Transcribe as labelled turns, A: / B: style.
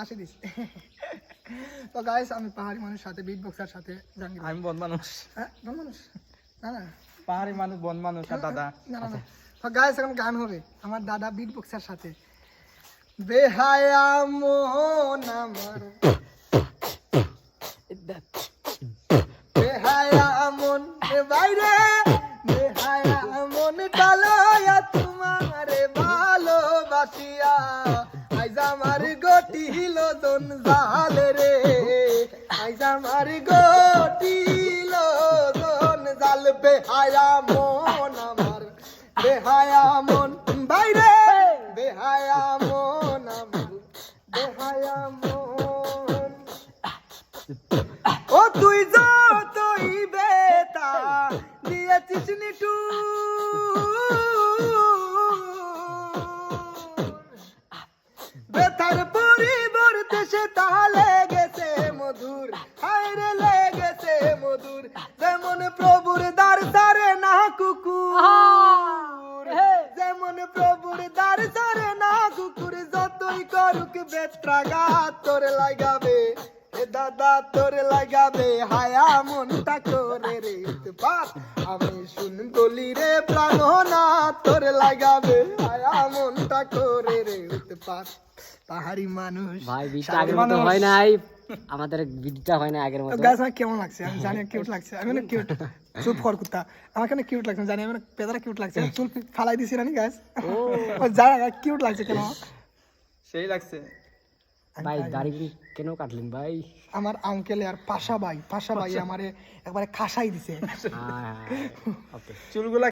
A: আসে দিস তো গাইস আমি পাহাড়ি মানুষ সাথে বিট বক্সার সাথে জাঙ্গি
B: আমি বন মানুষ
A: হ্যাঁ বন মানুষ না না
B: পাহাড়ি মানুষ বন মানুষ আর দাদা
A: না না তো গাইস এখন গান হবে আমার দাদা বিট বক্সার সাথে বেহায়া মন আমার বেহায়া মন বাইরে বেহায়া মন ডালয়া তোমারে ভালোবাসিয়া আইজ আমার গটি লোদন জাল রে আইজ আমার গটি লোদন জাল বেহায়া মন আমার বেহায়া মন বাইরে বেহায়া মন আমার বেহায়া মন ও তুই যতই বেতা দিয়েছিস নিটু বেতার পরিবর্তে সে তাহলে গেছে মধুর হায়রে লেগেছে মধুর যেমন প্রভুর দ্বার সারে না কুকুর যেমন প্রভুর দ্বার সারে না কুকুর যতই করুক বেত্রাঘাত তোর লাগাবে এ দাদা তোর লাগাবে হায়া মনটা করে রে উৎপাত আমি শুন গলি রে প্রাণনা তোর লাগাবে হায়া মনটা করে রে উৎপাত পাহাড়ি মানুষ
C: ভাই বিটটা আগের মতো হয় নাই আমাদের বিটটা হয় না আগের মতো
A: গাছ আমার কেমন লাগছে আমি জানি কিউট লাগছে আমি না কিউট চুপ ফর কুত্তা আমার কেন কিউট লাগছে জানি আমার পেদারা কিউট লাগছে চুল ফালাই দিছি না গাছ ও জানা কিউট লাগছে কেন
B: সেই লাগছে
C: ভাই দাড়ি কেন কাটলেন ভাই
A: আমার আঙ্কেল আর পাশা ভাই আমারে একবারে খাসাই দিছে
C: হ্যাঁ ওকে
B: চুলগুলা